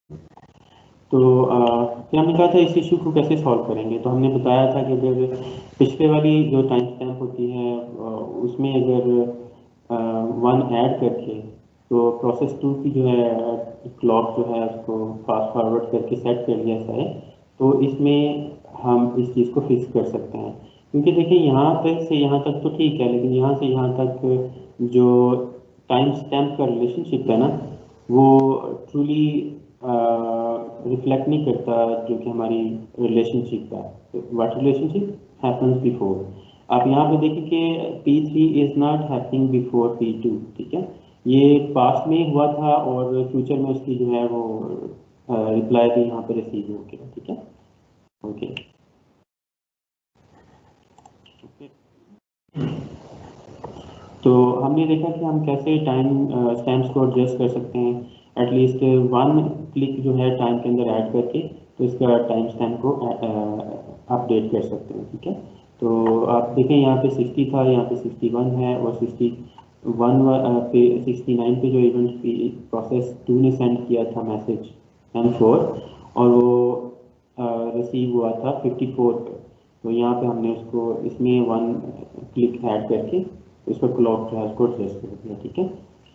तो फिर हमने कहा था इस इशू को कैसे सॉल्व करेंगे। तो हमने बताया था कि अगर पिछले वाली जो टाइम स्टैम्प होती है उसमें अगर 1 ऐड करके तो प्रोसेस 2 की जो है क्लॉक जो है उसको फास्ट फॉरवर्ड करके सेट कर लिया जाए, तो इसमें हम इस चीज़ को फिक्स कर सकते हैं। क्योंकि देखिए यहाँ तक से यहाँ तक तो ठीक है, लेकिन यहाँ से यहाँ तक जो टाइम स्टैम्प का रिलेशनशिप है ना, वो ट्रूली रिफ्लेक्ट नहीं करता जो कि हमारी रिलेशनशिप है। What relationship happens before. आप यहाँ पे देखिए कि P3 is not happening before P2, ठीक है। ये पास्ट में हुआ था और फ्यूचर में उसकी जो है वो रिप्लाई भी यहाँ पे रिसीव हो गया, ठीक है। Okay okay. तो हमने देखा कि हम कैसे टाइम स्टैम्प्स को एडजस्ट कर सकते हैं, एटलीस्ट 1 क्लिक जो है टाइम के अंदर ऐड करके, तो इसका टाइम स्टैम्प को अपडेट कर सकते हैं, ठीक है। तो आप देखें यहाँ पे 60 था, यहाँ पे 61 है, और 61 पे 69 पे जो इवेंट प्रोसेस 2 ने सेंड किया था मैसेज M4, और वो रिसीव हुआ था 54 पे। तो यहाँ पे हमने उसको इसमें 1 क्लिक ऐड करके उसका क्लॉक जो है उसको एडजस्ट कर दिया, ठीक है।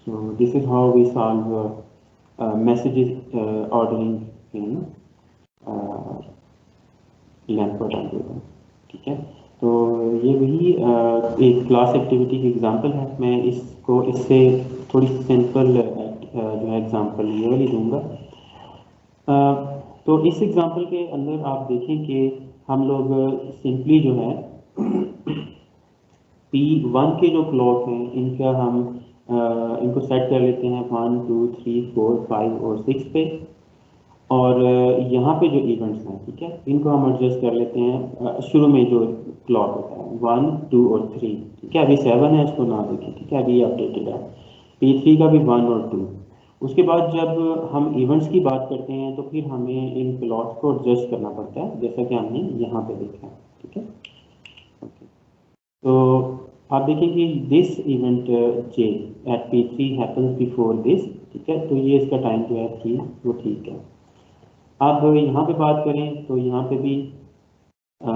So this is how we solve messages ordering in Lamport algorithm, ठीक है। तो ये वही एक क्लास एक्टिविटी की एग्जांपल है। मैं इसको इससे थोड़ी सी सिंपल जो है एग्जांपल ये वाली दूंगा। तो इस एग्जांपल के अंदर आप देखें कि हम लोग सिंपली जो है P1 के जो क्लॉक हैं इनका हम इनको सेट कर लेते हैं 1 2 3 4 5 और 6 पे, और यहाँ पे जो इवेंट्स हैं, ठीक है, इनको हम एडजस्ट कर लेते हैं शुरू में जो क्लॉक होता है 1 2 और 3, ठीक है। अभी 7 है, इसको ना देखें, ठीक है, अभी अपडेटेड है। P3 का भी 1 और 2। उसके बाद जब हम इवेंट्स की बात करते हैं तो फिर हमें इन क्लॉक्स को एडजस्ट करना पड़ता है, जैसा कि हमने यहाँ पे देखा है, ठीक है। ओके। तो आप देखें कि this event J at P3 happens before this, ठीक है। तो ये इसका टाइम जो है ठीक, वो ठीक है। अब यहाँ पे बात करें तो यहाँ पे भी अ,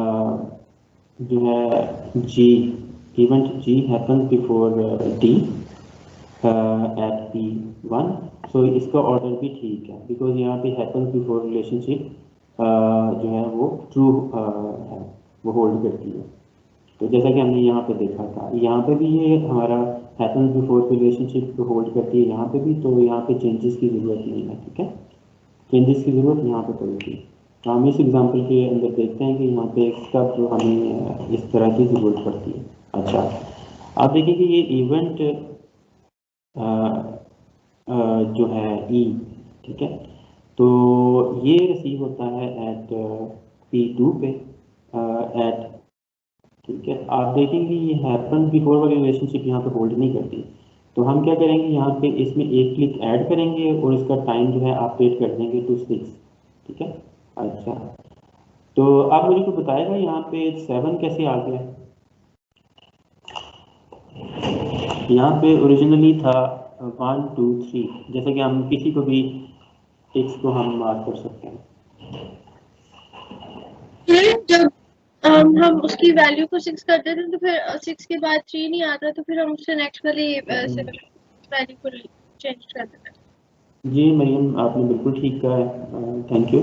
जो है G, event G happens before D at P1। So इसका ऑर्डर भी ठीक है, बिकॉज यहाँ पे हैपन्स बिफोर रिलेशनशिप जो है वो ट्रू है, वो होल्ड करती है। तो जैसा कि हमने यहाँ पे देखा था, यहाँ पे भी ये हमारा हैपन्स बिफोर रिलेशनशिप होल्ड करती है यहाँ पे भी, तो यहाँ पे चेंजेस की ज़रूरत नहीं है, ठीक है। चेंजेस की ज़रूरत यहाँ पे पड़ेगी। तो हम इस एग्जांपल के अंदर देखते हैं कि यहाँ पे कब जो हमें इस तरह की ज़रूरत पड़ती है। अच्छा, आप देखिए कि ये इवेंट जो है ई, ठीक है। तो ये रिसीव होता है एट P2 पे एट, ठीक है। आप देखेंगे ये हैपन बिफोर वाली रिलेशनशिप यहाँ पे होल्ड नहीं करती। तो हम क्या करेंगे, यहाँ पे इसमें एक क्लिक ऐड करेंगे और इसका टाइम जो है अपडेट कर देंगे टू 6, ठीक है। अच्छा, तो आप मुझे को बताएगा यहाँ पे 7 कैसे आ गया। यहाँ पे ओरिजिनली था 1 2 3, जैसे कि हम किसी को भी टेक्स्ट को हम मार्क कर सकते हैं। जब हम उसकी वैल्यू को 6 करते थे तो फिर 6 के बाद 3 नहीं आता, तो फिर हम उससे नेक्स्ट वाली वैल्यू को चेंज कर देते थे। जी मरियम, आपने बिल्कुल ठीक कहा है, थैंक यू।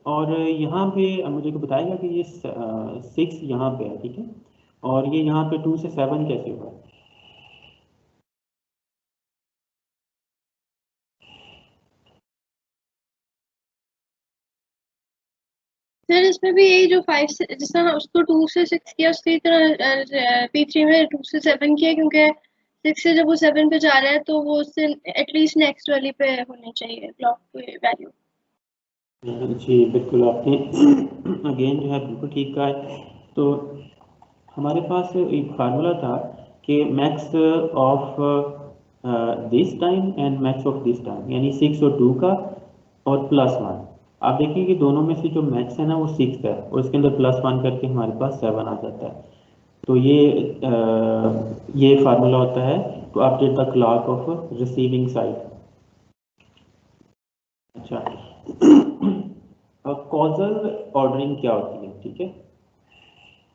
और यहाँ पे मुझे को बताएगा कि ये 6 यहाँ पे है, ठीक है, और ये यहाँ पे 2 से 7 कैसे हुआ। फिर इसमें भी यही जो 5 से, जिस तरह उसको 2 से 6 किया उसी तरह P3 में 2 से 7 किया, क्योंकि 6 से जब वो 7 पे जा रहा है तो वो उससे एटलीस्ट नेक्स्ट वाली पे होनी चाहिए क्लॉक की वैल्यू। जी बिल्कुल, आपने अगेन जो है बिल्कुल ठीक कहा है। तो हमारे पास एक फार्मूला था कि max of this time and max of this time, यानी 6 और 2 का और +1। आप देखिए कि दोनों में से जो मैक्स है ना वो 6 है, और इसके अंदर +1 करके हमारे पास 7 आ जाता है। तो ये फार्मूला होता है to update the clock of receiving side. अच्छा, कॉजल ऑर्डरिंग क्या होती है, ठीक है।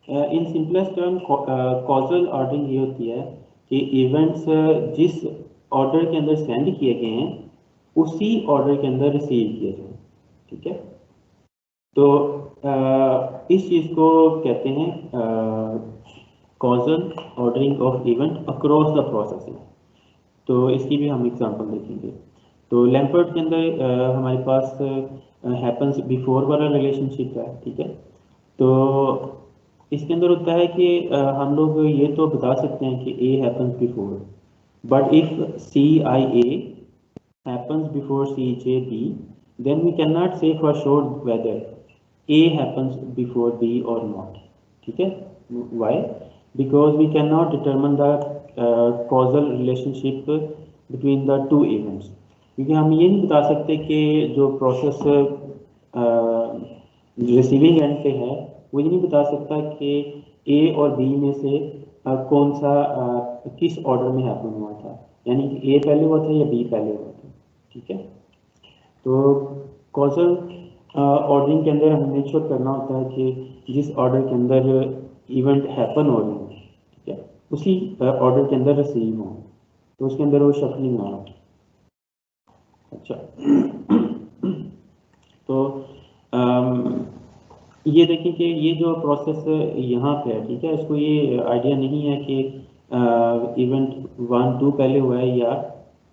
In simplest term causal ordering ये होती है कि इवेंट्स जिस ऑर्डर के अंदर सेंड किए गए हैं उसी ऑर्डर के अंदर रिसीव किए जाए, ठीक है। तो इस चीज़ को कहते हैं causal ordering of event across the processing. तो इसकी भी हम एग्जांपल देखेंगे। तो लैम्पर्ट के अंदर हमारे पास हैपन्स बिफोर वाला रिलेशनशिप है, ठीक है। तो इसके अंदर होता है कि हम लोग ये तो बता सकते हैं कि A happens before, but if C I A happens before Cj B, then we cannot say for sure whether A happens before B or not. ठीक है? Why? Because we cannot determine the causal relationship between the two events. क्योंकि हम ये नहीं बता सकते कि जो प्रोसेस रिसीविंग एंड पे है वो ये नहीं बता सकता कि A और B में से कौन सा किस ऑर्डर में हैपन हुआ था, यानी कि A पहले हुआ था या B पहले हुआ था, ठीक है। तो कॉजल ऑर्डरिंग के अंदर हमें मेक श्योर करना होता है कि जिस ऑर्डर के अंदर इवेंट हैपन हो रहे हैं, ठीक है, उसी ऑर्डर के अंदर रिसीव हो, तो उसके अंदर वो शफलिंग ना हो। अच्छा, तो ये देखिए कि ये जो प्रोसेस यहाँ पे है, ठीक है, इसको ये आइडिया नहीं है कि इवेंट 1 2 पहले हुआ है या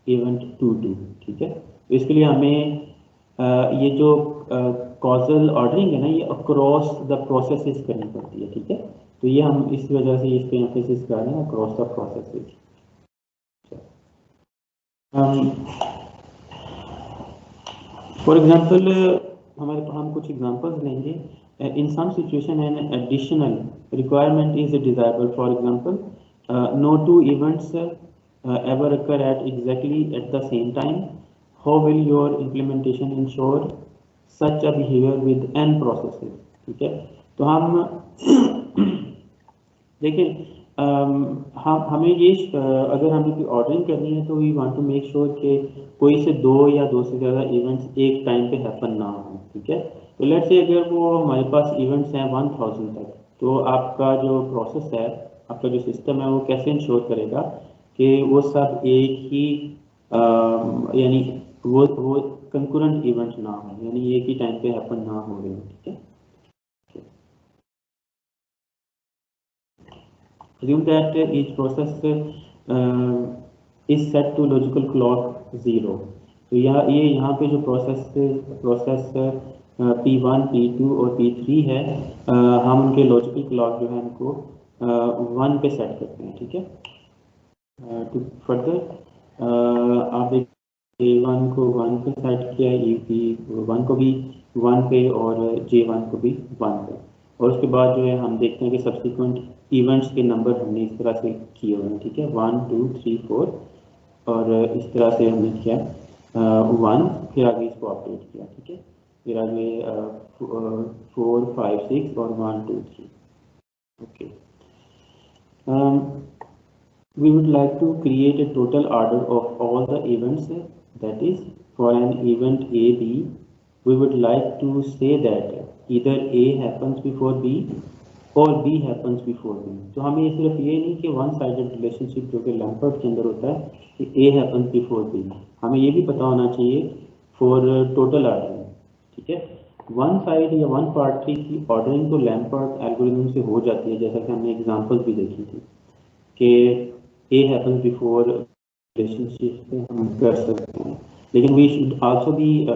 इवेंट 2 2, ठीक है। तो इसके लिए हमें ये जो कॉजल ऑर्डरिंग है ना, ये अक्रॉस द प्रोसेसेस करनी पड़ती है, ठीक है। तो ये हम इस वजह से इस पे एम्फेसिस कर रहे हैं, across the processes. For example हम कुछ एग्जांपल्स लेंगे। In some situation an additional requirement is desirable. For example, no two events ever occur at exactly at the same time. How will your implementation ensure such a behavior with n processes? ठीक है, तो हम देखिए हमें ये अगर हमें कोई ऑर्डरिंग करनी है तो we want to make sure कि कोई से दो या दो से ज़्यादा इवेंट्स एक टाइम पे हैपन ना हो, ठीक है। तो लेट्स से अगर वो हमारे पास इवेंट्स हैं 1000 तक, तो आपका जो प्रोसेस है, आपका जो सिस्टम है, वो कैसे इंश्योर करेगा कि वो सब एक ही यानी वो कंकरेंट इवेंट ना हो, यानी एक ही टाइम पे हैपन ना हो रहे हो, ठीक है। Assume that each process is set to logical clock 0. तो यहाँ पे जो प्रोसेस P1, P2 और P3 है, हम उनके लॉजिकल क्लॉक जो है उनको 1 पे सेट करते हैं, ठीक है। टू फर्दर आप देखिए A1 को 1 पे सेट किया, E1 को भी 1 पे और J1 को भी 1 पे, और उसके बाद जो है हम देखते हैं कि सब्सिक्वेंट इवेंट्स के नंबर हमने इस तरह से किए हुए हैं, ठीक है, 1 2 3 4, और इस तरह से हमने किया 1, फिर आगे इसको अपडेट किया, ठीक है, फिर आगे 4 5 6 और 1 2 3, okay. We would like to create a total order of all the events, that is for an event A B we would like to say that either A happens before B और B happens before B। तो हमें सिर्फ ये नहीं कि one sided relationship जो कि Lampert के अंदर होता है कि A happens before B, हमें ये भी पता होना चाहिए फॉर टोटल ऑर्डरिंग, ठीक है। वन साइड या वन पार्ट ट्री की ऑर्डरिंग तो लैम्पर्ट एल्गोरिथम से हो जाती है, जैसा कि हमने एग्जांपल्स भी देखी थी कि A happens before रिलेशनशिप पे हम कर सकते हैं, लेकिन we should also be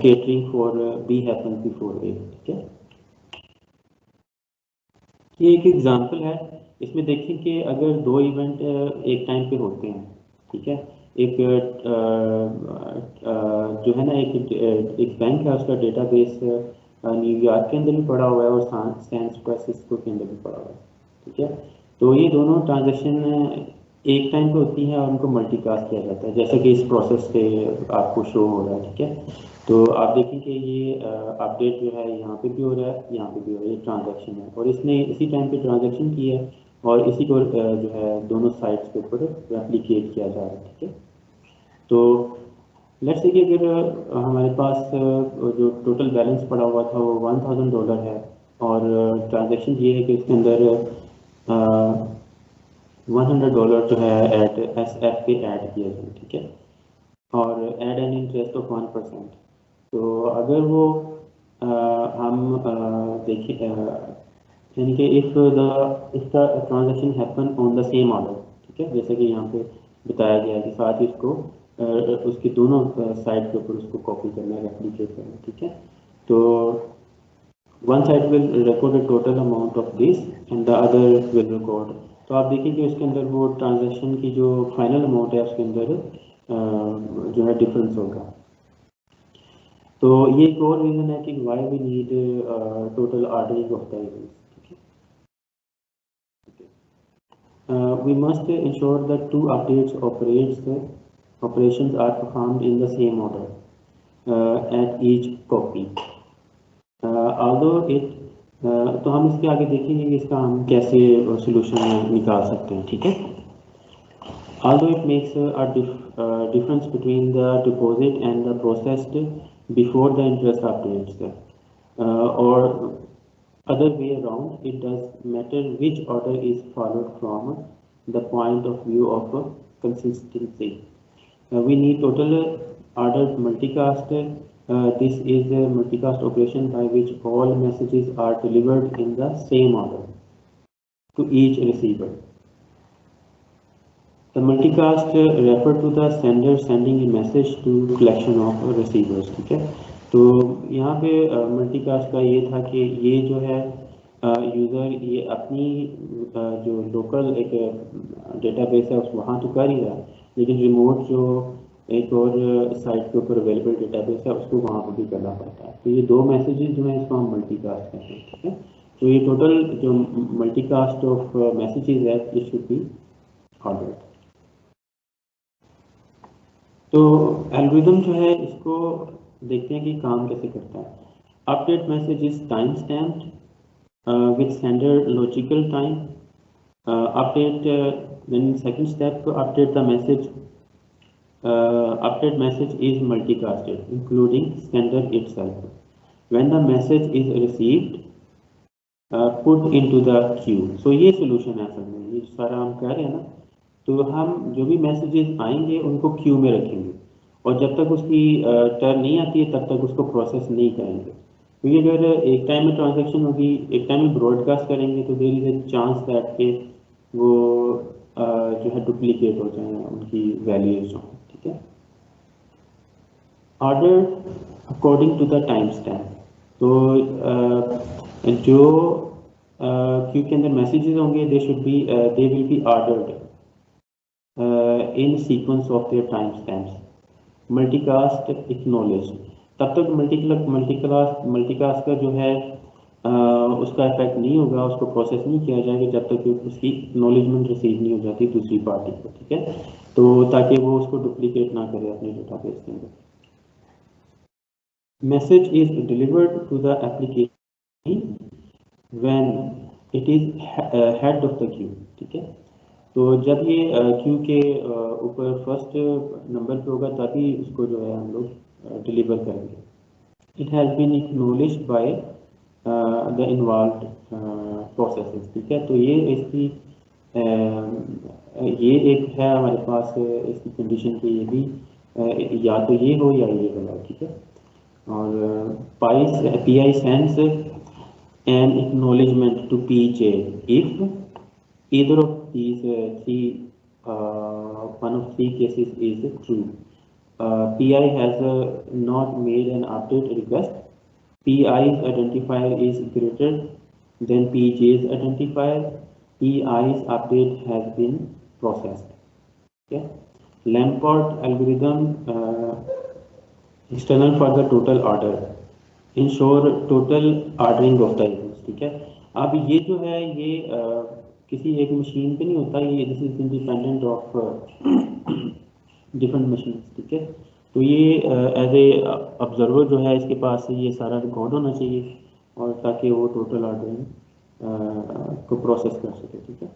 catering for B happens before A, ठीक है। ये एक एग्जांपल है, इसमें देखिए कि अगर दो इवेंट एक टाइम पे होते हैं, ठीक है, एक जो है ना एक बैंक है, उसका डेटाबेस न्यूयॉर्क के अंदर भी पड़ा हुआ है और सैन फ्रांसिस्को के अंदर भी पड़ा हुआ है, ठीक है। तो ये दोनों ट्रांजैक्शन एक टाइम पे होती हैं और उनको मल्टीकास्ट किया जाता है, जैसा कि इस प्रोसेस पे आपको शो हो रहा है, ठीक है। तो आप देखेंगे ये अपडेट जो है यहाँ पे भी हो रहा है, यहाँ पे भी हो रहा है, ये ट्रांजैक्शन है और इसने इसी टाइम पे ट्रांजैक्शन की है और इसी को जो है दोनों साइड्स के ऊपर रेप्लिकेट किया जा रहा है, ठीक है। तो लेट्स से कि अगर हमारे पास जो टोटल बैलेंस पड़ा हुआ था वो $1000 है और ट्रांजैक्शन ये है कि इसके अंदर $100 जो है एट SF पे ऐड किया जाए, ठीक है, और एड एन इंटरेस्ट ऑफ 1%। तो अगर वो हम देखें यानी कि इफ़ इसका transaction happen on the same order, ठीक है, जैसे कि यहाँ पे बताया गया है कि साथ ही उसको उसके दोनों साइड के ऊपर उसको कॉपी करना है, रेप्लिकेट करना है, ठीक है। तो one side will record the total amount of this and the other will record. तो आप देखिए कि उसके अंदर वो ट्रांजैक्शन की जो फाइनल अमाउंट है उसके अंदर जो है डिफरेंस होगा। तो ये एक और रीज़न है कि why we need total ordering of the events. We must ensure that two updates operations are performed in the same order at each copy. Although it तो हम इसके आगे देखेंगे कि इसका हम कैसे सोल्यूशन निकाल सकते हैं, ठीक है। Although it makes a difference between the deposit and the processed before the interest updates, or other way around, it does matter which order is followed from the point of view of consistency. We need total ordered multicast. This is a multicast operation by which all messages are delivered in the same order to each receiver. The multicast refer to the sender sending a message to collection of receivers, ठीक है। तो यहाँ पे multicast का ये था कि ये जो है यूज़र ये अपनी जो लोकल एक डेटाबेस है उस वहाँ तो कर ही रहा है, लेकिन रिमोट जो एक और साइट के ऊपर अवेलेबल डेटाबेस है उसको वहाँ पर भी करना पड़ता है। तो ये दो मैसेजेस जो हैं इसको हम मल्टीकास्ट कहते हैं, ठीक है। तो ये टोटल जो मल्टीकास्ट ऑफ मैसेजेस है ये शुड बी ऑर्डर्ड। तो एल्गोरिथम जो है इसको देखते हैं कि काम कैसे करता है। Update message is time stamped with standard logical time. Update then second step update the message. Update message is multicasted including sender itself. When the message is received, put into the queue. So ये solution है असल में, ये सारा हम कह रहे हैं ना। तो हम जो भी मैसेजेस आएंगे उनको क्यू में रखेंगे और जब तक उसकी टर्न नहीं आती है तब तक उसको प्रोसेस नहीं करेंगे, क्योंकि अगर एक टाइम में ट्रांजैक्शन होगी, एक टाइम में ब्रॉडकास्ट करेंगे तो there is a chance that के वो जो है डुप्लीकेट हो जाए, उनकी वैल्यूज हों, ठीक है। Order according to the time stamp. तो जो क्यू के अंदर मैसेजेस होंगे they will be ordered in sequence of their timestamps. Multicast acknowledge, तब तक मल्टीकास्ट का जो है उसका इफेक्ट नहीं होगा, उसको प्रोसेस नहीं किया जाएगा जब तक उसकी एक्नॉलेजमेंट रिसीव नहीं हो जाती दूसरी पार्टी को, ठीक है। तो ताकि वो उसको डुप्लीकेट ना करे अपने डेटाबेस के अंदर। Message is delivered to the application when it is head of the queue, ठीक है। तो जब ये क्यू के ऊपर फर्स्ट नंबर पे होगा तभी उसको जो है हम लोग डिलीवर करेंगे। It has been acknowledged by the involved processes, ठीक है। तो ये इसकी ये एक है हमारे पास इसकी कंडीशन की, ये भी या तो ये हो या ये वाला, ठीक है। और PI sends an acknowledgement to PJ if either of these one of three cases is true. PI has not made an update request. PI's identifier is greater than PJ's identifier. PI's update has been processed. Okay. Lamport algorithm external for the total order ensure total ordering of the events, ठीक है। अब ये जो है ये किसी एक machine पे नहीं होता, ये this is independent of different machine, ठीक है। तो ये एज ए ऑब्जर्वर जो है इसके पास ये सारा रिकॉर्ड होना चाहिए और ताकि वो टोटल ऑर्डरिंग को प्रोसेस कर सके, ठीक है।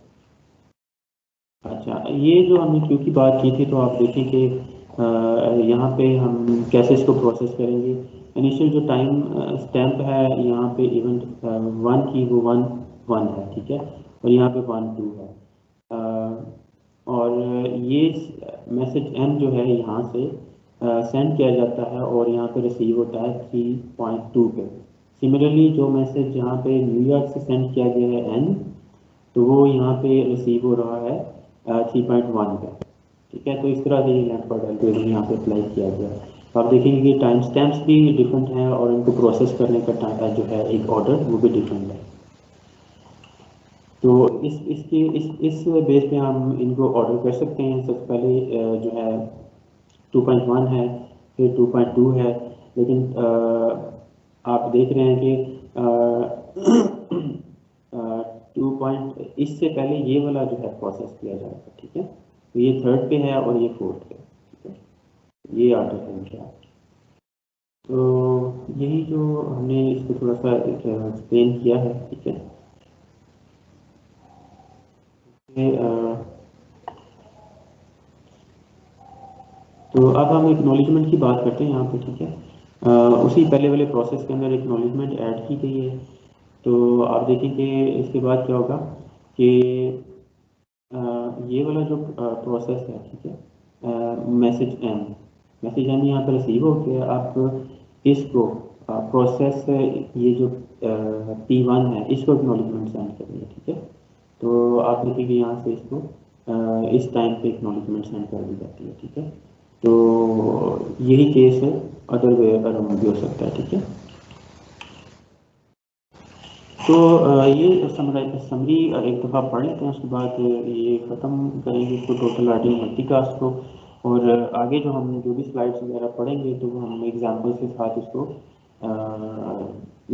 अच्छा, ये जो हमने क्यू की बात की थी तो आप देखें कि यहाँ पे हम कैसे इसको प्रोसेस करेंगे। इनिशियल जो टाइम स्टैम्प है यहाँ पे इवेंट 1 की वो 1 है, ठीक है, और यहाँ पे 1 2 है। और ये मैसेज m जो है यहाँ से सेंड किया जाता है और यहाँ पे रिसीव होता है 3.2 पे। सिमिलरली जो मैसेज यहाँ पे न्यूयॉर्क से सेंड किया गया है n, तो वो यहाँ पे रिसीव हो रहा है 3.1 पे, ठीक है। तो इस तरह से ये नेटवर्क एल्गोरिथम यहाँ पे अप्लाई किया गया है। तो आप देखेंगे कि टाइम स्टैम्प्स भी डिफरेंट हैं और इनको प्रोसेस करने का टाइम जो है एक ऑर्डर वो भी डिफरेंट है। तो इस बेस पे हम इनको ऑर्डर कर सकते हैं। सबसे पहले जो है 2.1 है, फिर 2.2 है, लेकिन आप देख रहे हैं कि 2 इससे पहले ये वाला जो है प्रोसेस किया जाएगा, ठीक है। तो ये 3rd पे है और ये 4th पे, ठीक है, ये ऑर्डर है इनका। तो यही जो हमने इसको थोड़ा सा एक्सप्लेन किया है, ठीक है। तो अब हम एक्नॉलेजमेंट की बात करते हैं यहाँ पे, ठीक है। उसी पहले वाले प्रोसेस के अंदर एक्नॉलेजमेंट ऐड की गई है। तो आप देखेंगे इसके बाद क्या होगा कि ये वाला जो प्रोसेस है, ठीक है, मैसेज एम यहाँ पर रिसीव हो गया। आप इसको प्रोसेस ये जो P1 है इसको एक्नॉलेजमेंट सेंड करेंगे, ठीक है। तो आप देखेंगे यहाँ से इसको इस टाइम पे एक्नॉलेजमेंट सेंड कर दी जाती है, ठीक है। तो यही केस है, अदर वे अराउंड भी हो सकता है, ठीक है। तो ये समरी एक दफ़ा पढ़ लेते हैं, उसके बाद ये ख़त्म करेंगे इसको टोटल आर्टिंग मल्टीकास्ट को। और आगे जो हम जो भी स्लाइड्स वगैरह पढ़ेंगे तो वो हम एग्जाम्पल के साथ इसको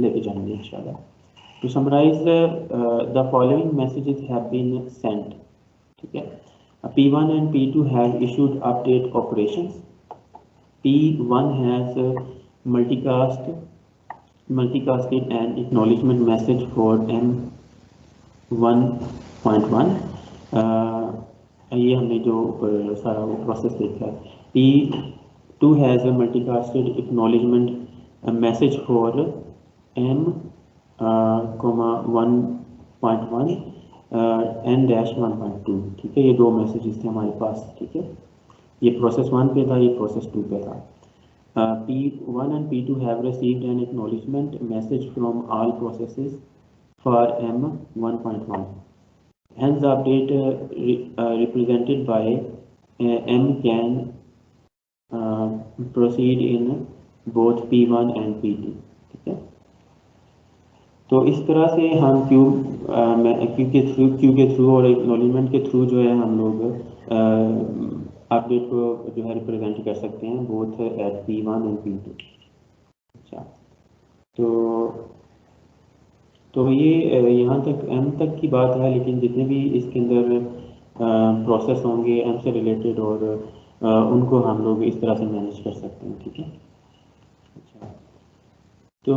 लेके जाएंगे इंशाल्लाह। To summarize the following messages have been sent, ठीक है। P1 and P2 have issued update operations. P1 has multicasted an acknowledgement message for M1.1. ये हमने जो सारा वो प्रोसेस देखा है। P2 has a multicasted acknowledgement message for M1.1 N-1.2, ठीक है। ये दो मैसेजेस थे हमारे पास, ठीक है। ये प्रोसेस 1 पे था, ये प्रोसेस 2 पे था। P1 and P2 have received an acknowledgement message from all processes for M1.1. Hence, the update represented by M can proceed in both P1 and P2, ठीक है। तो इस तरह से हम क्यू के थ्रू और एक्नॉलेजमेंट के थ्रू जो है हम लोग अपडेट को जो है रिप्रेजेंट कर सकते हैं both at P1 and P2। अच्छा, तो ये यहाँ तक M तक की बात है, लेकिन जितने भी इसके अंदर प्रोसेस होंगे M से रिलेटेड और उनको हम लोग इस तरह से मैनेज कर सकते हैं, ठीक है। अच्छा, तो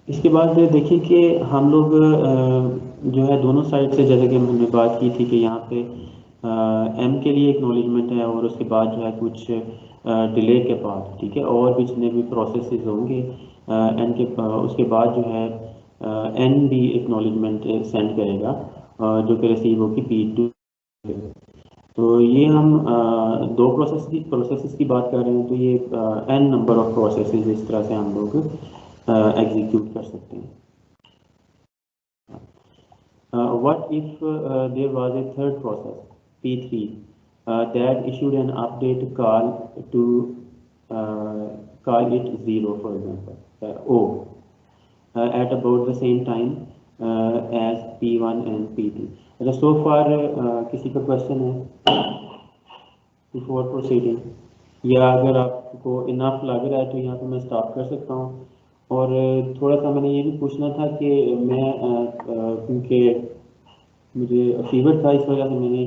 इसके बाद देखिए कि हम लोग जो है दोनों साइड से, जैसे कि हमने बात की थी कि यहाँ पे M के लिए एक्नॉलेजमेंट है और उसके बाद जो है कुछ डिले के बाद, ठीक है, और भी जितने भी प्रोसेसेस होंगे N के उसके बाद जो है N भी एक्नॉलेजमेंट सेंड करेगा जो कि रिसीव होगी P2। तो ये हम दो प्रोसेसेस की बात कर रहे हैं, तो ये N नंबर ऑफ प्रोसेसेस इस तरह से हम लोग एग्जीक्यूट कर सकते हैं। What if there was a third process, P3, that issued an update call to call it 0, for example, O, at about the same time as P1 and P2. अच्छा, so far किसी का question है before proceeding, या अगर आपको enough लग रहा है तो यहाँ पे मैं स्टॉप कर सकता हूँ। और थोड़ा सा मैंने ये भी पूछना था कि मैं क्योंकि मुझे फीवर था, इस वजह से मैंने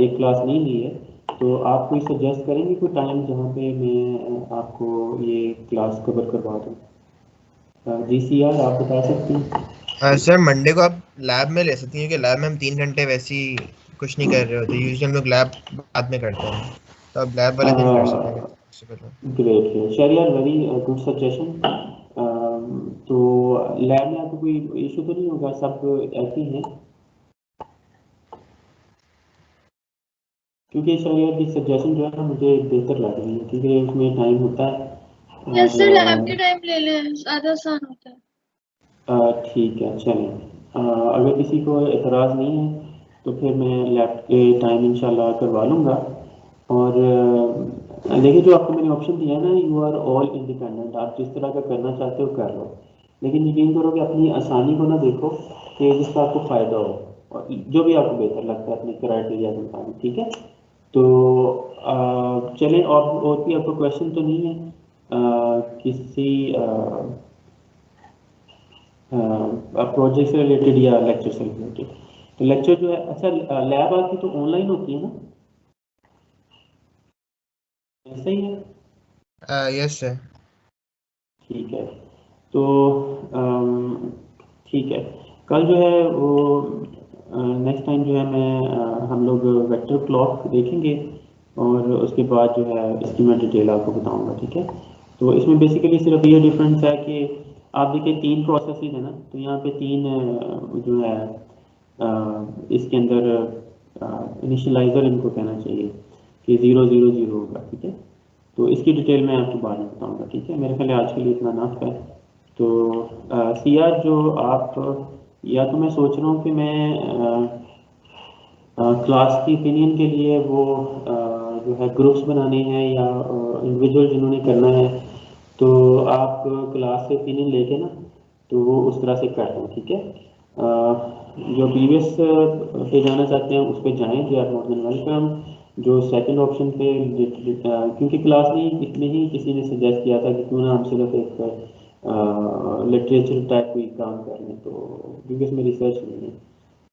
एक क्लास नहीं ली है, तो आप कोई सजेस्ट करेंगे कोई टाइम जहाँ पे मैं आपको ये क्लास कवर करवा दूँ? GCR आप बता सकती हैं? सर मंडे को आप लैब में ले सकती हैं, क्योंकि लैब में हम 3 घंटे वैसे ही कुछ नहीं कर रहे होते, यूजुअली हम लोग लैब बाद में करते हैं, तो अब लैब वाले दिन कर सकेंगे पॉसिबल हो। Great share very good suggestion. तो लैब में आपको कोई इशू तो नहीं होगा, सब ऐसे ही हैं? क्योंकि शेयर की सजेशन जो है ना मुझे बेहतर लग रही है, क्योंकि उसमें टाइम होता है। यस सर, लैब के टाइम ले लें, ज़्यादा आसान होता है। ठीक है चलें। अगर किसी को एतराज़ नहीं है तो फिर मैं लैब के टाइम इंशाल्लाह करवा लूँगा। और देखिए जो आपको मैंने ऑप्शन दिया है ना, यू आर ऑल इंडिपेंडेंट, आप जिस तरह का करना चाहते हो कर लो, लेकिन यकीन करो कि अपनी आसानी को ना देखो कि जिसका आपको फ़ायदा हो, और जो भी आपको बेहतर लगता है अपने क्राइटेरिया के मुताबिक, ठीक है। तो चलें, और भी आपको क्वेश्चन तो नहीं है किसी प्रोजेक्ट से रिलेटेड या लेक्चर से रिलेटेड? तो लेक्चर जो है, अच्छा लैब आपकी तो ऑनलाइन होती है ना, ऐसा ही है? Yes sir. ठीक है, तो ठीक है, कल जो है वो नेक्स्ट टाइम जो है मैं हम लोग वेक्टर क्लॉक देखेंगे, और उसके बाद जो है इसकी मैं डिटेल आपको बताऊंगा, ठीक है। तो इसमें बेसिकली सिर्फ ये डिफरेंस है कि आप देखिए 3 प्रोसेसेस है ना, तो यहाँ पे 3 जो है इसके अंदर इनिशियलाइज़र इनको कहना चाहिए कि 000 होगा, ठीक है। तो इसकी डिटेल मैं आपको बाद में बताऊंगा, ठीक है। मेरे ख्याल आज के लिए इतना नाफ है। तो सिया जो आप, या तो मैं सोच रहा हूँ कि मैं क्लास की ओपिनियन के लिए वो जो है ग्रुप्स बनाने हैं या इंडिविजुअल जिन्होंने करना है, तो आप क्लास से ओपिनियन लेके ना तो वो उस तरह से कर दें, ठीक है। जो प्रीवियस पे जाना चाहते हैं उस पर जाएँ, they are more than welcome. जो सेकंड ऑप्शन पे क्योंकि क्लास में इसमें ही किसी ने सजेस्ट किया था कि क्यों ना हम सिर्फ एक लिटरेचर टाइप कोई काम कर लें, तो क्योंकि इसमें रिसर्च नहीं है,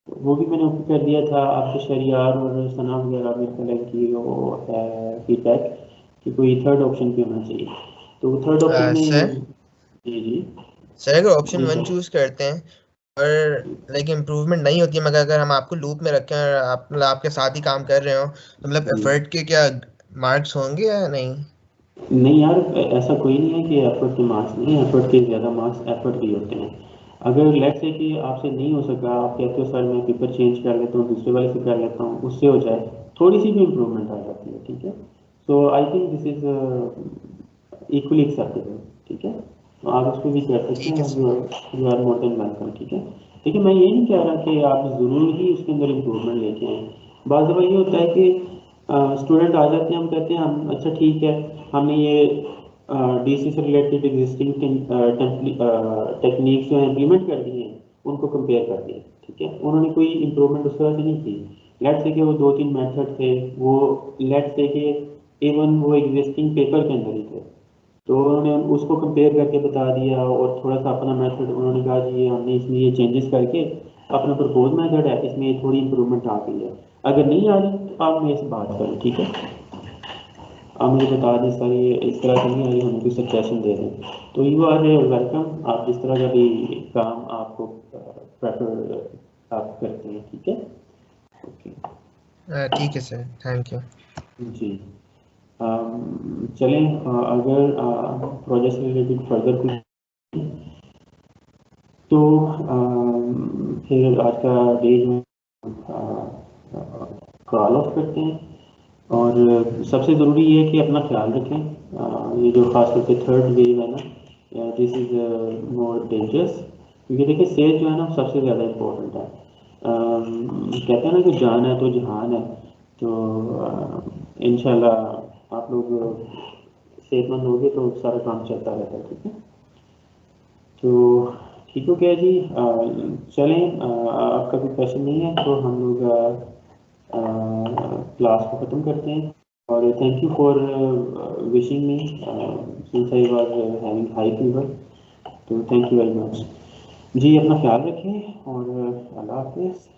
तो वो भी मैंने ओके कर दिया था। आपके शरियार और सना वगैरह मेरे ख्याल की वो है फीडबैक कि कोई थर्ड ऑप्शन पे होना चाहिए, तो थर्ड ऑप्शन सर में जी जी सर अगर ऑप्शन जी 1 सर। चूज करते हैं और लाइक इम्प्रूवमेंट नहीं होती है, मगर अगर हम आपको लूप में रखें और आप मतलब आपके साथ ही काम कर रहे हो, तो मतलब एफर्ट के क्या मार्क्स होंगे या नहीं? नहीं यार, ऐसा कोई नहीं है कि एफर्ट के मार्क्स नहीं, एफर्ट के ज़्यादा मार्क्स एफर्ट भी होते हैं। अगर लेट्स से कि आपसे नहीं हो सका, आप कहते हो सर मैं पेपर चेंज कर लेता हूँ, दूसरे वाले से कर लेता हूँ, उससे हो जाए, थोड़ी सी भी इम्प्रूवमेंट आ जाती है, ठीक है। So I think this is equally acceptable, ठीक है। तो आप उसको भी कर सकते ठीक है हैं, sir. You are more than welcome, ठीक है। देखिए मैं ये नहीं कह रहा कि आप ज़रूर ही उसके अंदर इम्प्रूवमेंट लेके आएँ। बाज़ दफ़ा ये होता है कि स्टूडेंट आ जाते हैं, हम कहते हैं हम अच्छा ठीक है, हमने ये डीसी से रिलेटेड एग्जिस्टिंग टेक्निक्स जो है इम्प्लीमेंट कर दी हैं, उनको कंपेयर कर दिया, ठीक है। उन्होंने कोई इम्प्रूवमेंट उस तरह से नहीं की। लेट्स से कि वो 2-3 मेथड थे, वो लेट्स से कि इवन वो एग्जिस्टिंग पेपर के अंदर ही थे, तो उन्होंने उसको कंपेयर करके बता दिया, और थोड़ा सा अपना मेथड उन्होंने कहा जी हमने इसमें ये चेंजेस करके अपना प्रपोज मेथड है, इसमें ये थोड़ी इम्प्रूवमेंट आ गई है। अगर नहीं आ रही तो आप मेरे से बात करें, ठीक है। आप मुझे बता दें सर ये इस तरह से नहीं आ रही, हमें कोई सजेशन दे दें, तो यू आर वेलकम। आप जिस तरह का भी काम आपको प्रेफर आप करते हैं, ठीक है। ओके ठीक है सर, थैंक यू। जी। चलें, अगर प्रोजेक्ट से रिलेटेड फर्दर कुछ तो फिर आज का डे जो कॉल ऑफ करते हैं। और सबसे ज़रूरी ये है कि अपना ख्याल रखें। ये जो खास करके थर्ड वेव है ना, दिस इज़ मोर डेंजरस, क्योंकि देखिए सेहत जो है ना सबसे ज़्यादा इम्पोर्टेंट है। कहते हैं ना कि जान है तो जहान है, तो इंशाल्लाह आप लोग सेहतमंद होंगे तो सारा काम चलता रहता है, ठीक है। तो ठीक हो गया जी। चलें, आपका कोई क्वेश्चन नहीं है तो हम लोग क्लास को ख़त्म करते हैं। और thank you for wishing me since I was having high fever, तो थैंक यू वेरी मच जी। अपना ख्याल रखें और अल्लाह हाफिज़।